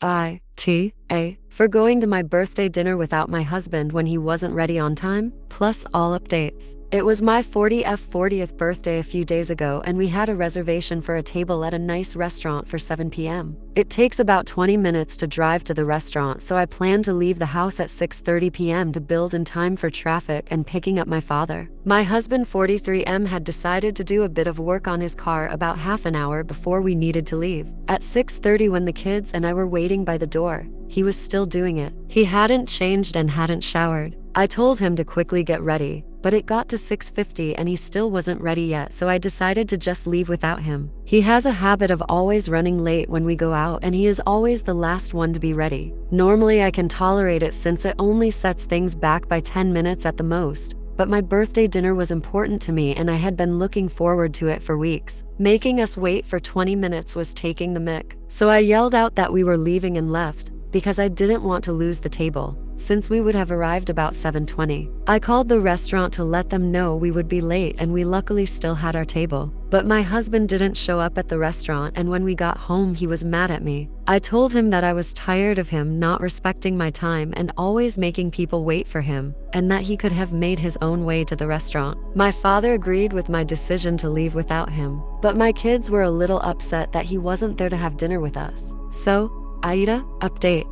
AITA for going to my birthday dinner without my husband when he wasn't ready on time, plus all updates. It was my 40th birthday a few days ago, and we had a reservation for a table at a nice restaurant for 7 p.m. It takes about 20 minutes to drive to the restaurant, so I plan to leave the house at 6:30 p.m. to build in time for traffic and picking up my father. My husband 43M had decided to do a bit of work on his car about half an hour before we needed to leave. At 6:30, when the kids and I were waiting by the door, he was still doing it. He hadn't changed and hadn't showered. I told him to quickly get ready, but it got to 6:50 and he still wasn't ready yet, so I decided to just leave without him. He has a habit of always running late when we go out, and he is always the last one to be ready. Normally I can tolerate it since it only sets things back by 10 minutes at the most, but my birthday dinner was important to me and I had been looking forward to it for weeks. Making us wait for 20 minutes was taking the mick, so I yelled out that we were leaving and left, because I didn't want to lose the table, since we would have arrived about 7:20. I called the restaurant to let them know we would be late, and we luckily still had our table. But my husband didn't show up at the restaurant, and when we got home he was mad at me. I told him that I was tired of him not respecting my time and always making people wait for him, and that he could have made his own way to the restaurant. My father agreed with my decision to leave without him, but my kids were a little upset that he wasn't there to have dinner with us. So, AITA update.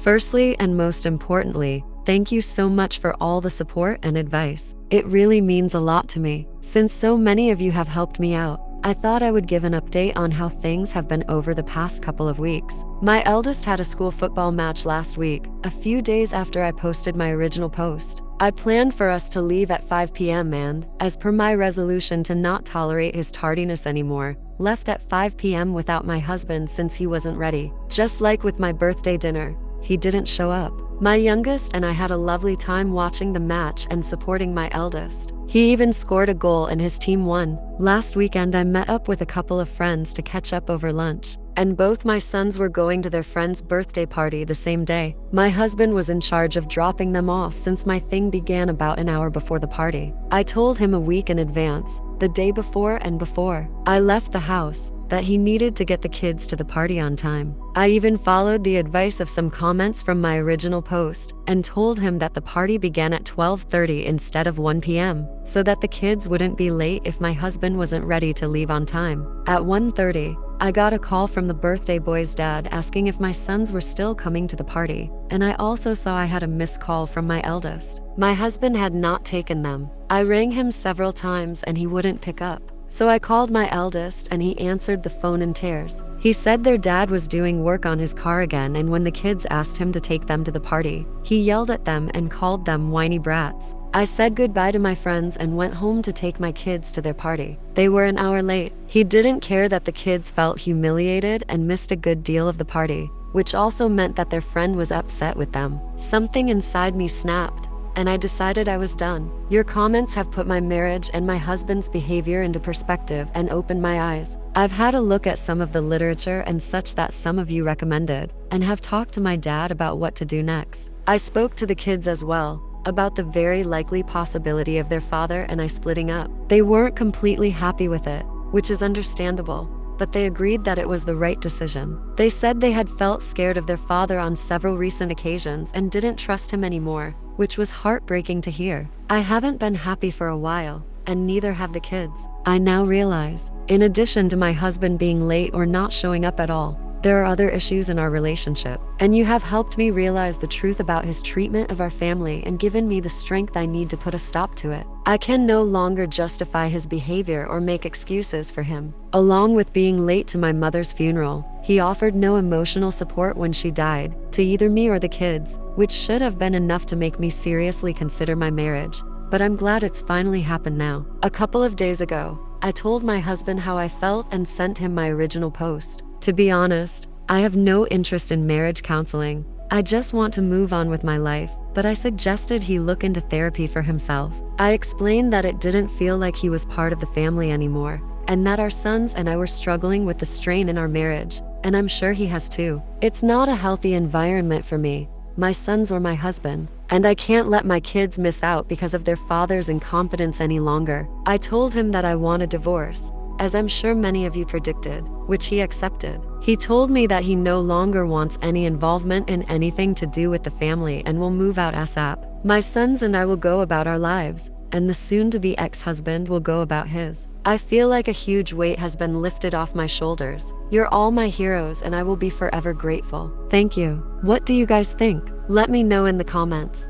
Firstly, and most importantly, thank you so much for all the support and advice. It really means a lot to me. Since so many of you have helped me out, I thought I would give an update on how things have been over the past couple of weeks. My eldest had a school football match last week, a few days after I posted my original post. I planned for us to leave at 5 p.m. and, as per my resolution to not tolerate his tardiness anymore, left at 5 p.m. without my husband since he wasn't ready. Just like with my birthday dinner, he didn't show up. My youngest and I had a lovely time watching the match and supporting my eldest. He even scored a goal and his team won. Last weekend I met up with a couple of friends to catch up over lunch, and both my sons were going to their friend's birthday party the same day. My husband was in charge of dropping them off since my thing began about an hour before the party. I told him a week in advance, the day before and before I left the house, that he needed to get the kids to the party on time. I even followed the advice of some comments from my original post and told him that the party began at 12:30 instead of 1 p.m. so that the kids wouldn't be late if my husband wasn't ready to leave on time. At 1:30, I got a call from the birthday boy's dad asking if my sons were still coming to the party, and I also saw I had a missed call from my eldest. My husband had not taken them. I rang him several times and he wouldn't pick up. So I called my eldest and he answered the phone in tears. He said their dad was doing work on his car again, and when the kids asked him to take them to the party, he yelled at them and called them whiny brats. I said goodbye to my friends and went home to take my kids to their party. They were an hour late. He didn't care that the kids felt humiliated and missed a good deal of the party, which also meant that their friend was upset with them. Something inside me snapped, and I decided I was done. Your comments have put my marriage and my husband's behavior into perspective and opened my eyes. I've had a look at some of the literature and such that some of you recommended, and have talked to my dad about what to do next. I spoke to the kids as well, about the very likely possibility of their father and I splitting up. They weren't completely happy with it, which is understandable, but they agreed that it was the right decision. They said they had felt scared of their father on several recent occasions and didn't trust him anymore, which was heartbreaking to hear. I haven't been happy for a while, and neither have the kids. I now realize, in addition to my husband being late or not showing up at all, there are other issues in our relationship, and you have helped me realize the truth about his treatment of our family and given me the strength I need to put a stop to it. I can no longer justify his behavior or make excuses for him. Along with being late to my mother's funeral, he offered no emotional support when she died, to either me or the kids, which should have been enough to make me seriously consider my marriage. But I'm glad it's finally happened now. A couple of days ago, I told my husband how I felt and sent him my original post. To be honest, I have no interest in marriage counseling. I just want to move on with my life, but I suggested he look into therapy for himself. I explained that it didn't feel like he was part of the family anymore, and that our sons and I were struggling with the strain in our marriage, and I'm sure he has too. It's not a healthy environment for me, my sons or my husband, and I can't let my kids miss out because of their father's incompetence any longer. I told him that I want a divorce, as I'm sure many of you predicted, which he accepted. He told me that he no longer wants any involvement in anything to do with the family and will move out ASAP. My sons and I will go about our lives, and the soon-to-be ex-husband will go about his. I feel like a huge weight has been lifted off my shoulders. You're all my heroes and I will be forever grateful. Thank you. What do you guys think? Let me know in the comments.